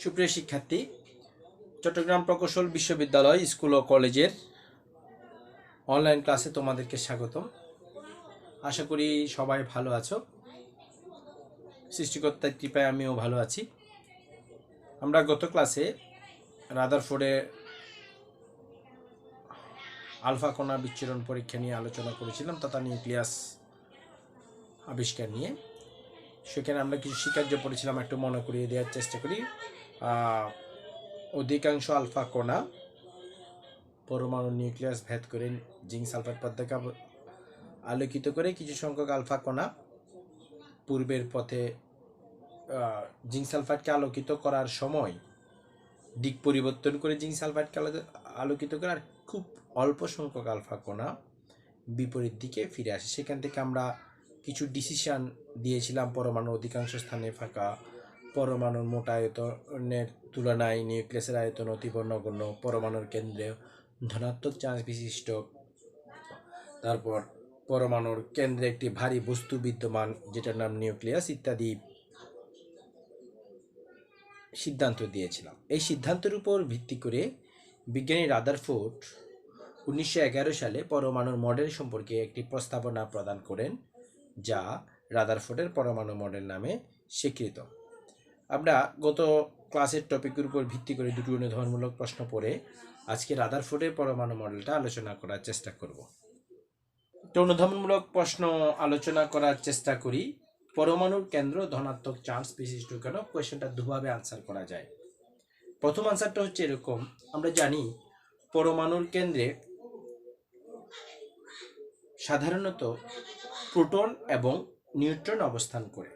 সুপ্রিয় শিক্ষার্থী, চট্টগ্রাম প্রকৌশল বিশ্ববিদ্যালয় স্কুল ও কলেজের অনলাইন ক্লাসে তোমাদেরকে স্বাগতম। আশা করি সবাই ভালো আছো। সৃষ্টিকর্তার কৃপায় আমিও ভালো আছি। আমরা গত ক্লাসে রাদারফোর্ডে আলফা কণা বিচ্ছুরণ পরীক্ষা নিয়ে আলোচনা করেছিলাম তথা নিউক্লিয়াস আবিষ্কার নিয়ে। সেখানে আমরা কিছু স্বীকার্য পড়েছিলাম, একটু মনে করিয়ে দেওয়ার চেষ্টা করি। অধিকাংশ আলফা কণা পরমাণু নিউক্লিয়াস ভেদ করে জিঙ্ক সালফাইড পর্দাকে আলোকিত করে। কিছু সংখ্যক আলফা কণা পূর্বের পথে জিঙ্ক সালফাইডকে আলোকিত করার সময় দিক পরিবর্তন করে জিঙ্ক সালফাইডকে আলোকিত করে, আর খুব অল্প সংখ্যক আলফা কণা বিপরীত দিকে ফিরে আসে। সেখান থেকে আমরা কিছু ডিসিশন দিয়েছিলাম: পরমাণুর অধিকাংশ স্থানে ফাঁকা, পরমাণুর মোটা আয়তনের তুলনায় নিউক্লিয়াসের আয়তন অতীব নগণ্য, পরমাণুর কেন্দ্রে ধনাত্মক চার্জ বিশিষ্ট, তারপর পরমাণুর কেন্দ্রে একটি ভারী বস্তু বিদ্যমান যেটার নাম নিউক্লিয়াস ইত্যাদি সিদ্ধান্ত দিয়েছিলাম। এই সিদ্ধান্তের উপর ভিত্তি করে বিজ্ঞানী রাদারফোর্ড 1911 সালে পরমাণুর মডেল সম্পর্কে একটি প্রস্তাবনা প্রদান করেন, যা রাদারফোর্ডের পরমাণু মডেল নামে স্বীকৃত। আমরা গত ক্লাসের টপিকের উপর ভিত্তি করে দুটি অনুধাবনমূলক প্রশ্ন পড়ে আজকে রাদারফোর্ডের পরমাণু মডেলটা আলোচনা করার চেষ্টা করব। তো অনুধাবনমূলক প্রশ্ন আলোচনা করার চেষ্টা করি। পরমাণুর কেন্দ্র ধনাত্মক চার্জ বিশিষ্ট কেন? কোয়েশ্চেনটা দুভাবে আনসার করা যায়। প্রথম আনসারটা হচ্ছে এরকম: আমরা জানি পরমাণুর কেন্দ্রে সাধারণত প্রোটন এবং নিউট্রন অবস্থান করে।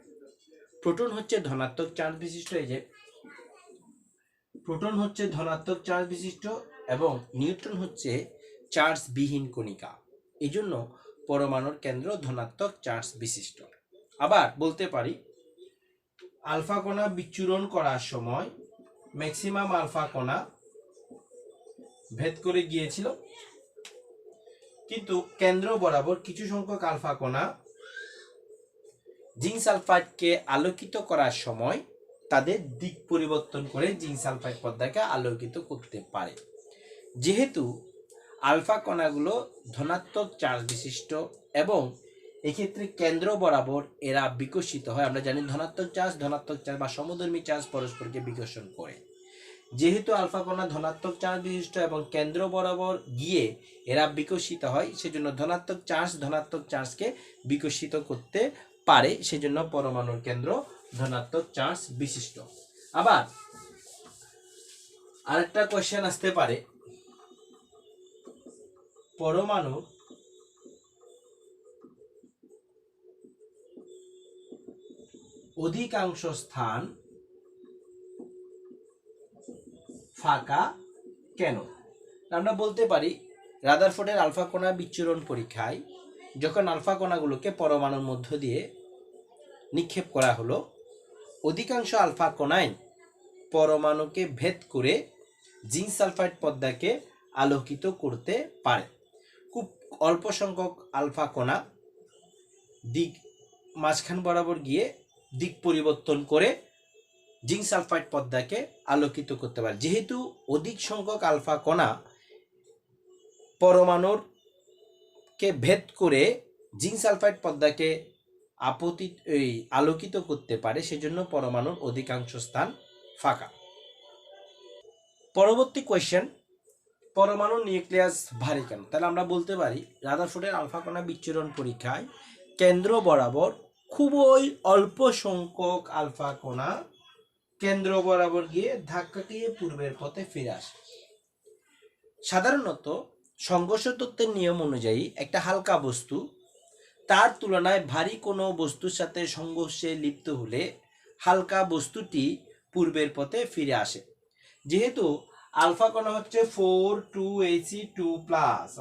প্রোটন হচ্ছে ধনাত্মক চার্জ বিশিষ্ট, এই যে প্রোটন হচ্ছে ধনাত্মক চার্জ বিশিষ্ট এবং নিউট্রন হচ্ছে চার্জবিহীন কণিকা। এই জন্য পরমাণুর কেন্দ্র ধনাত্মক চার্জ বিশিষ্ট। আবার বলতে পারি আলফা কণা বিচ্ছুরণ করার সময় ম্যাক্সিমাম আলফা কণা ভেদ করে গিয়েছিল, কিন্তু কেন্দ্র বরাবর কিছু সংখ্যক আলফা কণা জিঙ্ক সালফাইডকে আলোকিত করার সময় তাদের দিক পরিবর্তন করে জিঙ্ক সালফাইড পর্দাকে আলোকিত করতে পারে। যেহেতু আলফা কণাগুলো ধনাত্মক চার্জ বিশিষ্ট এবং এক্ষেত্রে কেন্দ্র বরাবর এরা বিকশিত হয়, আমরা জানি ধনাত্মক চার্জ বা সমধর্মী চার্জ পরস্পরকে বিকর্ষণ করে। যেহেতু আলফা কণা ধনাত্মক চার্জ বিশিষ্ট এবং কেন্দ্র বরাবর গিয়ে এরা বিকশিত হয়, সেজন্য ধনাত্মক চার্জকে বিকশিত করতে পারে, সেজন্য পরমাণুর কেন্দ্র ধনাত্মক চার্জ বিশিষ্ট। আবার আরেকটা কোশ্চেন আসতে পারে, পরমাণুর অধিকাংশ স্থান ফাঁকা কেন? আমরা বলতে পারি রাদারফোর্ডের আলফা কণা বিচ্ছুরণ পরীক্ষায় যখন আলফা কণাগুলোকে পরমাণুর মধ্য দিয়ে নিক্ষেপ করা হলো, অধিকাংশ আলফা কণাই পরমাণুকে ভেদ করে জিঙ্ক সালফাইড পর্দাকে আলোকিত করতে পারে। খুব অল্প সংখ্যক আলফা কণা দিক মাঝখান বরাবর গিয়ে দিক পরিবর্তন করে জিঙ্ক সালফাইড পর্দাকে আলোকিত করতে পারে। যেহেতু অধিক সংখ্যক আলফা কণা পরমাণুর কে ভেদ করে জিঙ্ক সালফাইড পর্দাকে আলোকিত করতে পারে, সেজন্য পরমাণুর অধিকাংশ স্থান ফাঁকা। পরবর্তী কোয়েশ্চেন, পরমাণুর নিউক্লিয়াস ভারী কেন? তাহলে আমরা বলতে পারি রাদারফোর্ডের আলফা কণা বিচ্ছুরণ পরীক্ষায় কেন্দ্র বরাবর খুবই অল্প সংখ্যক আলফা কণা কেন্দ্র বরাবর গিয়ে ধাক্কা খেয়ে পূর্বের পথে ফিরে আসে। সাধারণত সংঘর্ষ তত্ত্বের নিয়ম অনুযায়ী একটা হালকা বস্তু তার তুলনায় ভারী কোনো বস্তুর সাথে সংঘর্ষে লিপ্ত হলে হালকা বস্তুটি পূর্বের পথে ফিরে আসে। যেহেতু আলফা কণা হচ্ছে 4 2Ac2+,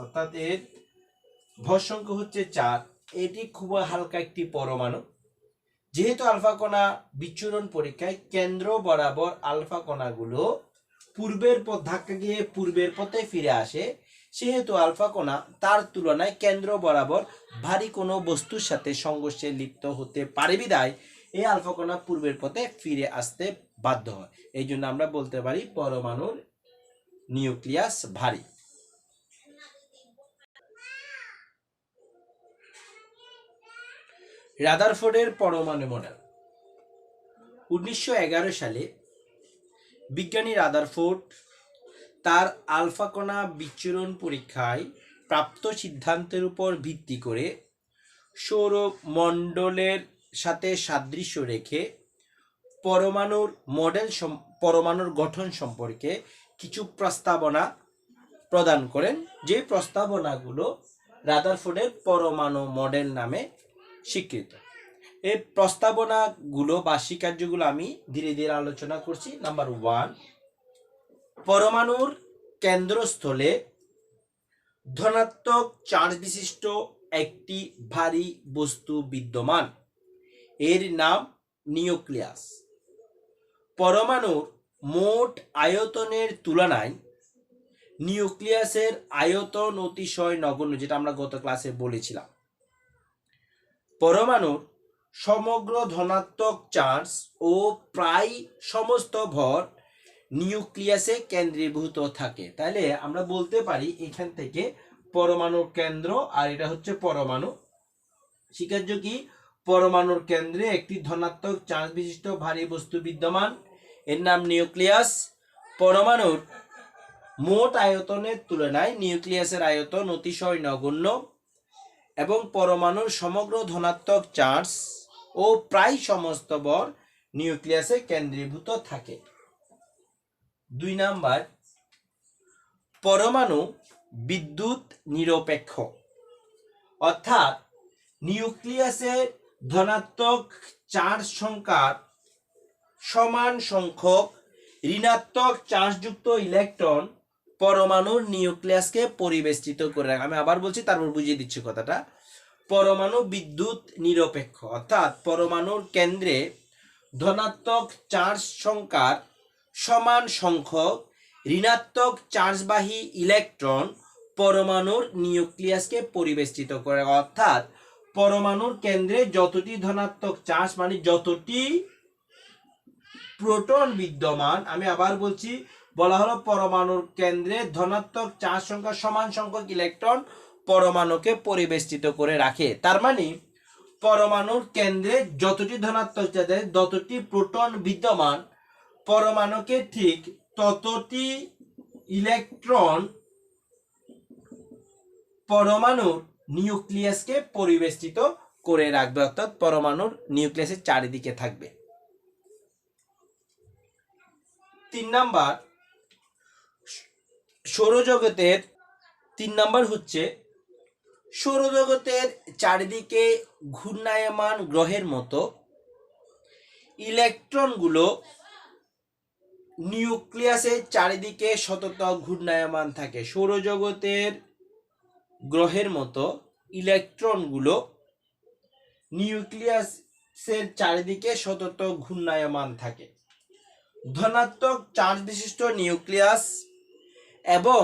অর্থাৎ এর ভর সংখ্যা হচ্ছে 4, এটি খুব হালকা একটি পরমাণু। যেহেতু আলফা কণা বিচ্ছুরণ পরীক্ষায় কেন্দ্র বরাবর আলফা কণাগুলো পূর্বের পথ ধাক্কা গিয়ে পূর্বের পথে ফিরে আসে, সেহেতু আলফা কণা তার তুলনায় কেন্দ্র বরাবর ভারী কোনো বস্তুর সাথে সংঘর্ষে লিপ্ত হতে পারে বিধায় এই আলফা কণা পূর্বের পথে ফিরে আসতে বাধ্য হয়। এই জন্য আমরা বলতে পারি পরমাণুর নিউক্লিয়াস ভারী। রাদারফোর্ডের পরমাণু মডেল। 1911 সালে বিজ্ঞানী রাদারফোর্ড তার আলফা কণা বিচ্ছুরণ পরীক্ষায় প্রাপ্ত সিদ্ধান্তের উপর ভিত্তি করে সৌরমণ্ডলের সাথে সাদৃশ্য রেখে পরমাণুর গঠন সম্পর্কে কিছু প্রস্তাবনা প্রদান করেন, যে প্রস্তাবনাগুলো রাদারফোর্ডের পরমাণু মডেল নামে স্বীকৃত। এই প্রস্তাবনাগুলো বা স্বীকার্যগুলো আমি ধীরে ধীরে আলোচনা করছি। নাম্বার 1, পরমাণুর কেন্দ্রস্থলে ধনাত্মক চার্জ বিশিষ্ট একটি ভারী বস্তু বিদ্যমান, এর নাম নিউক্লিয়াস। পরমাণুর মোট আয়তনের তুলনায় নিউক্লিয়াসের আয়তন অতিশয় নগণ্য, যেটা আমরা গত ক্লাসে বলেছিলাম। পরমাণুর সমগ্র ধনাত্মক চার্জ ও প্রায় সমস্ত ভর নিউক্লিয়াসে কেন্দ্রীভূত থাকে। তাহলে আমরা বলতে পারি এখান থেকে পরমাণুর কেন্দ্র আর এটা হচ্ছে পরমাণু। স্বীকার্য কি? পরমাণুর কেন্দ্রে একটি ধনাত্মক চার্জ বিশিষ্ট ভারী বস্তু বিদ্যমান, এর নাম নিউক্লিয়াস। পরমাণুর মোট আয়তনের তুলনায় নিউক্লিয়াসের আয়তন অতিশয় নগণ্য এবং পরমাণুর সমগ্র ধনাত্মক চার্জ ও প্রায় সমস্ত ভর নিউক্লিয়াসে কেন্দ্রীভূত থাকে। 2 নাম্বার, পরমাণু বিদ্যুৎ নিরপেক্ষ, অর্থাৎ নিউক্লিয়াসের ধনাত্মক চার্জ সংখ্যার সমান সংখ্যক ঋণাত্মক চার্জযুক্ত ইলেকট্রন পরমাণুর নিউক্লিয়াসকে পরিবেষ্টিত করে রাখে। আমি আবার বলছি, তারপর বুঝিয়ে দিচ্ছি কথাটা। পরমাণু বিদ্যুৎ নিরপেক্ষ, অর্থাৎ পরমাণুর কেন্দ্রে ধনাত্মক চার্জ সংখ্যার সমান সংখ্যক ঋণাত্মক চার্জবাহী ইলেকট্রন পরমাণুর নিউক্লিয়াসকে পরিবেষ্টিত করে। অর্থাৎ পরমাণুর কেন্দ্রে যতটি ধনাত্মক চার্জ মানে যতটি প্রোটন বিদ্যমান, আমি আবার বলছি, বলা হলো পরমাণুর কেন্দ্রে ধনাত্মক চার্জ সংখ্যা সমান সংখ্যক ইলেকট্রন পরমাণুকে পরিবেষ্টিত করে রাখে। তার মানে পরমাণুর কেন্দ্রে যতটি ধনাত্মক চার্জ যতটি প্রোটন বিদ্যমান, পরমাণুকে ঠিক ততটি ইলেকট্রন পরমাণুর নিউক্লিয়াসকে পরিবেষ্টিত করে রাখবে, অর্থাৎ পরমাণুর নিউক্লিয়াসের চারিদিকে থাকবে। 3 নাম্বার, সৌরজগতের 3 নাম্বার হচ্ছে সৌরজগতের চারিদিকে ঘূর্ণায়মান গ্রহের মতো ইলেকট্রনগুলো নিউক্লিয়াসের চারিদিকে সতত ঘূর্ণায়মান থাকে। সৌরজগতের গ্রহের মতো ইলেকট্রনগুলো নিউক্লিয়াসের চারিদিকে সতত ঘূর্ণায়মান থাকে। ধনাত্মক চার্জ বিশিষ্ট নিউক্লিয়াস এবং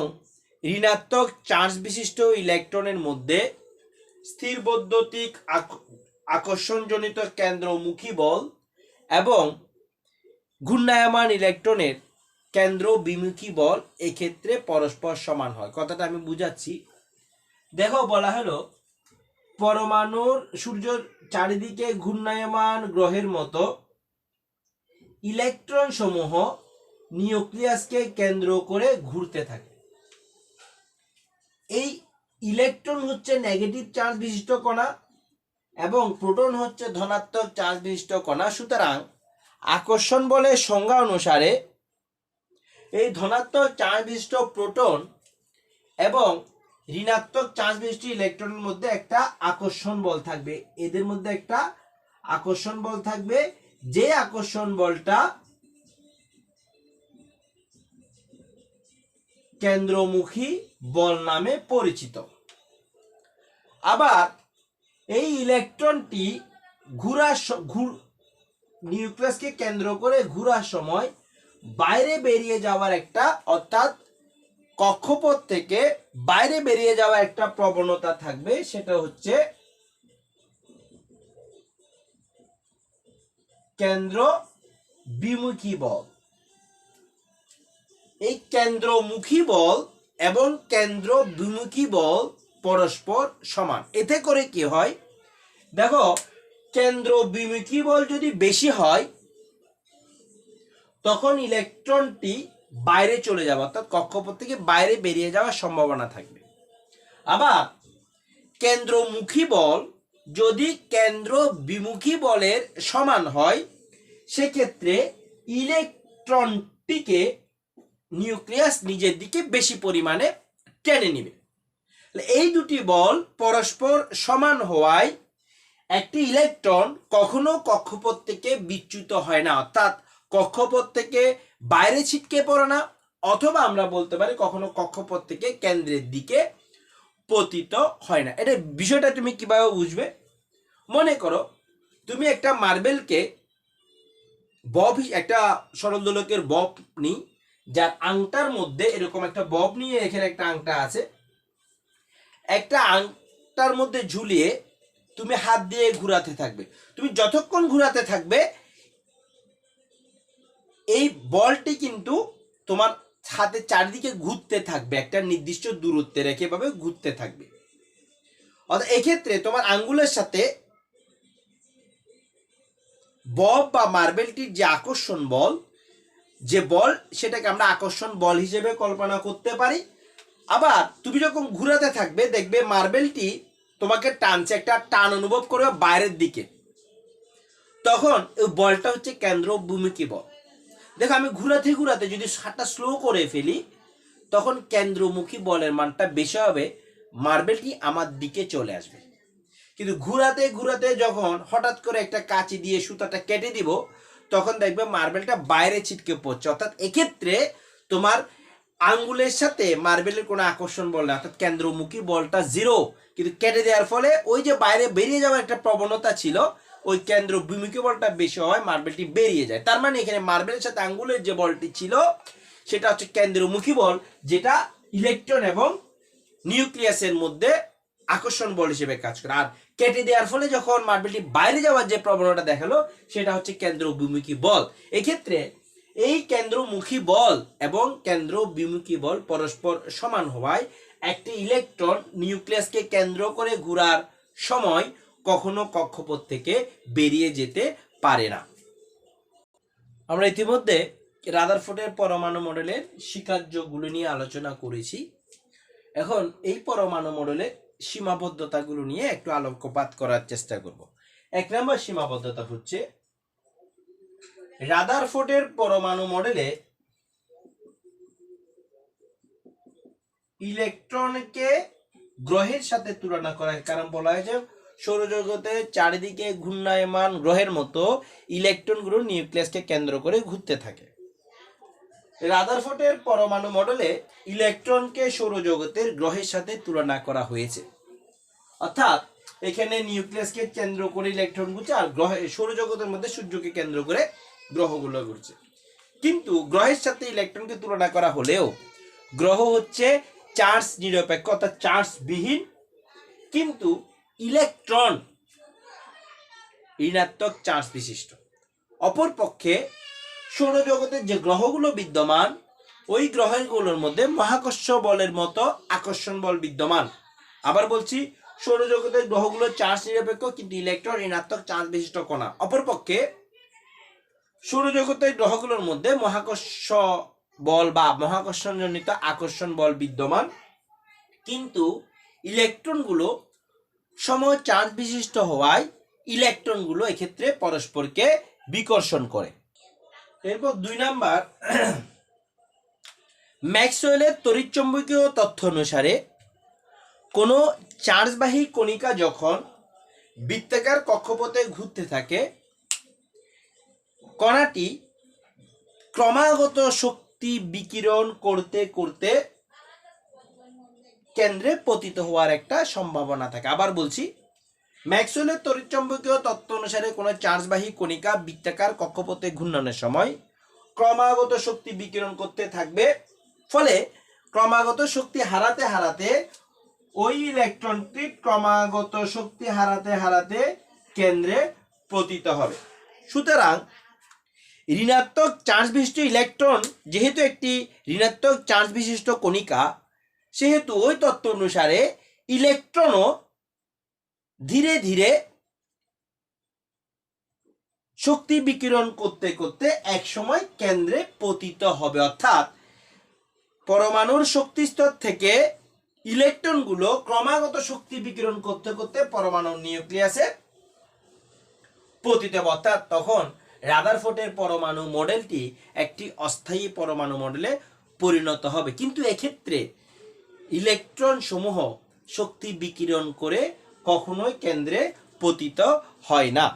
ঋণাত্মক চার্জ বিশিষ্ট ইলেকট্রনের মধ্যে স্থির বৈদ্যুতিক আকর্ষণজনিত কেন্দ্রমুখী বল এবং ঘূর্ণায়মান ইলেকট্রনের কেন্দ্র বিমুখী বল এক্ষেত্রে পরস্পর সমান হয়। কথাটা আমি বুঝাচ্ছি। দেখো, বলা হলো পরমাণুর সূর্যের চারিদিকে ঘূর্ণায়মান গ্রহের মতো ইলেকট্রন সমূহ নিউক্লিয়াসকে কেন্দ্র করে ঘুরতে থাকে। এই ইলেকট্রন হচ্ছে নেগেটিভ চার্জ বিশিষ্ট কণা এবং প্রোটন হচ্ছে ধনাত্মক চার্জ বিশিষ্ট কণা। সুতরাং আকর্ষণ বলের সংজ্ঞা অনুসারে এই ধনাত্মক চার্জ বিশিষ্ট প্রোটন এবং ঋণাত্মক চার্জ বিশিষ্ট ইলেকট্রনের মধ্যে একটা আকর্ষণ বল থাকবে। এদের মধ্যে একটা আকর্ষণ বল থাকবে, যে আকর্ষণ বলটা কেন্দ্রমুখী বল নামে পরিচিত। আবার এই ইলেকট্রনটি নিউক্লিয়াসকে কেন্দ্র করে ঘোরার সময় বাইরে বেরিয়ে যাওয়ার একটা, অর্থাৎ কক্ষপথ থেকে বাইরে বেরিয়ে যাওয়ার একটা প্রবণতা থাকবে। সেটা হচ্ছে কেন্দ্র বিমুখী বল। এই কেন্দ্রমুখী বল এবং কেন্দ্র বিমুখী বল পরস্পর সমান। এতে করে কি হয়, দেখো কেন্দ্র বিমুখী বল যদি বেশি হয় তখন ইলেকট্রনটি বাইরে চলে যাবে, অর্থাৎ কক্ষপথ থেকে বাইরে বেরিয়ে যাওয়ার সম্ভাবনা থাকবে। আবার কেন্দ্রমুখী বল যদি কেন্দ্র বিমুখী বলের সমান হয় সেক্ষেত্রে ইলেকট্রনটিকে নিউক্লিয়াস নিজের দিকে বেশি পরিমাণে টেনে নেবে। এই দুটি বল পরস্পর সমান হওয়ায় একটি ইলেকট্রন কখনো কক্ষপথ থেকে বিচ্যুত হয় না, অর্থাৎ কক্ষপথ থেকে বাইরে ছিটকে পড়ে না, অথবা আমরা বলতে পারি কখনো কক্ষপথ থেকে কেন্দ্রের দিকে পতিত হয় না। এটা বিষয়টা তুমি কিভাবে বুঝবে? মনে করো তুমি একটা মার্বেলকে বব, একটা সরল দোলকের বব নিই, যার আংটার মধ্যে এরকম একটা বব নিয়ে, এখানে একটা আংটা আছে, একটা আংটার মধ্যে ঝুলিয়ে তুমি হাত দিয়ে ঘুরাতে থাকবে। তুমি যতক্ষণ ঘুরাতে থাকবে এই বলটি কিন্তু তোমার হাতে চারিদিকে ঘুরতে থাকবে, একটা নির্দিষ্ট দূরত্বে রেখে ভাবে ঘুরতে থাকবে। অর্থাৎ এক্ষেত্রে তোমার আঙ্গুলের সাথে বব বা মার্বেলটির যে আকর্ষণ বল, যে বল, সেটাকে আমরা আকর্ষণ বল হিসেবে কল্পনা করতে পারি। আবার তুমি যখন ঘুরাতে থাকবে দেখবে মার্বেলটি তোমাকে টানছে, একটা টান অনুভব করবে বাইরের দিকে, তখন ওই বলটা হচ্ছে কেন্দ্র বিমুখী বল। দেখো আমি ঘুরাতে ঘুরাতে যদি হাতটা স্লো করে ফেলি তখন কেন্দ্রমুখী বলের মানটা বেশি হবে, মার্বেলটি আমার দিকে চলে আসবে। কিন্তু ঘুরাতে ঘুরাতে যখন হঠাৎ করে একটা কাঁচি দিয়ে সুতাটা কেটে দিব তখন দেখবে মার্বেলটা বাইরে ছিটকে পড়ছে। অর্থাৎ এক্ষেত্রে তোমার আঙ্গুলের সাথে মার্বেলের কোনো আকর্ষণ বল না, অর্থাৎ কেন্দ্রমুখী বলটা জিরো, কিন্তু কেটে দেওয়ার ফলে ওই যে বাইরে বেরিয়ে যাওয়ার একটা প্রবণতা ছিল, ওই কেন্দ্র বিমুখী বলটা বেশি হয়, মার্বেলটি বেরিয়ে যায়। তার মানে এখানে মার্বেলের সাথে আঙ্গুলের যে বলটি ছিল সেটা হচ্ছে কেন্দ্রমুখী বল, যেটা ইলেকট্রন এবং নিউক্লিয়াসের মধ্যে আকর্ষণ বল হিসেবে কাজ করে। আর কেটে দেওয়ার ফলে যখন মার্বেলটি বাইরে যাওয়ার যে প্রবণতা দেখালো সেটা হচ্ছে কেন্দ্র বিমুখী বল। এক্ষেত্রে এই কেন্দ্রমুখী বল এবং কেন্দ্র বিমুখী বল পরস্পর সমান হওয়ায় একটি ইলেকট্রন নিউক্লিয়াসকে কেন্দ্র করে ঘোরার সময় কখনো কক্ষপথ থেকে বেরিয়ে যেতে পারে না। আমরা ইতিমধ্যে রাদারফোর্ডের পরমাণু মডেলের স্বীকার্যগুলো নিয়ে আলোচনা করেছি। এখন এই পরমাণু মডেলের সীমাবদ্ধতাগুলো নিয়ে একটু আলোকপাত করার চেষ্টা করব। 1 নম্বর সীমাবদ্ধতা হচ্ছে রাদারফোর্ডের পরমাণু মডেলে ইলেকট্রনকে গ্রহের সাথে তুলনা করার কারণ বলা হয় যে সৌরজগতের চারিদিকে ঘূর্ণায়মান গ্রহের মতো ইলেকট্রনগুলো নিউক্লিয়াসকে কেন্দ্র করে ঘুরতে থাকে। রাদারফোর্ডের পরমাণু মডেলে ইলেকট্রনকে সৌরজগতের গ্রহের সাথে তুলনা করা হয়েছে, অর্থাৎ এখানে নিউক্লিয়াসকে কেন্দ্র করে ইলেকট্রন ঘুরছে আর সৌরজগতের মধ্যে সূর্যকে কেন্দ্র করে গ্রহগুলো ঘুরছে। কিন্তু গ্রহের সাথে ইলেকট্রনকে তুলনা করা হলেও গ্রহ হচ্ছে চার্জ নিরপেক্ষ, অর্থাৎ চার্জবিহীন, কিন্তু ইলেকট্রন ঋণাত্মক চার্জ বিশিষ্ট। অপরপক্ষে সৌরজগতের যে গ্রহগুলো বিদ্যমান ওই গ্রহগুলোর মধ্যে মহাকর্ষ বলের মতো আকর্ষণ বল বিদ্যমান। আবার বলছি, সৌরজগতের গ্রহগুলো চার্জ নিরপেক্ষ কিন্তু ইলেকট্রন ঋণাত্মক চার্জ বিশিষ্ট কণা। অপরপক্ষে সৌরজগতের গ্রহগুলোর মধ্যে মহাকর্ষ বল বা মহাকর্ষণজনিত আকর্ষণ বল বিদ্যমান, কিন্তু ইলেকট্রনগুলো সম চার্জ বিশিষ্ট হওয়ায় ইলেকট্রনগুলো এক্ষেত্রে পরস্পরকে বিকর্ষণ করে। এরপর 2 নাম্বার, ম্যাক্সওয়েলের তড়িৎচুম্বকীয় তথ্য অনুসারে কোনো চার্জবাহী কণিকা যখন বৃত্তাকার কক্ষপথে ঘুরতে থাকে কণাটি ক্রমাগত শক্তি বিকিরণ করতে করতে কেন্দ্রে পতিত হওয়ার একটা সম্ভাবনা থাকে। আবার বলছি, ম্যাক্সওয়েলের তড়িৎচুম্বকীয় তত্ত্ব অনুসারে কোনো চার্জবাহী কণিকা বৃত্তাকার কক্ষপথে ঘূর্ণনের সময় ক্রমাগত শক্তি বিকিরণ করতে থাকবে, ফলে ক্রমাগত শক্তি হারাতে হারাতে ওই ইলেকট্রনটি ক্রমাগত শক্তি হারাতে হারাতে কেন্দ্রে পতিত হবে। সুতরাং ঋণাত্মক চার্জ বিশিষ্ট ইলেকট্রন যেহেতু একটি ঋণাত্মক চার্জ বিশিষ্ট কণিকা, সেহেতু ওই তত্ত্ব অনুসারে ইলেকট্রনও ধীরে ধীরে শক্তি বিকিরণ করতে করতে এক সময় কেন্দ্রে পতিত হবে। অর্থাৎ পরমাণুর শক্তি স্তর থেকে ইলেকট্রনগুলো ক্রমাগত শক্তি বিকিরণ করতে করতে পরমাণুর নিউক্লিয়াসে পতিত হবে। অর্থাৎ তখন রাদারফোর্ডের পরমাণু মডেলটি একটি অস্থায়ী পরমাণু মডেলে পরিণত হবে। কিন্তু এক্ষেত্রে ইলেকট্রন সমূহ শক্তি বিকিরণ করে কখনোই কেন্দ্রে পতিত হয় না।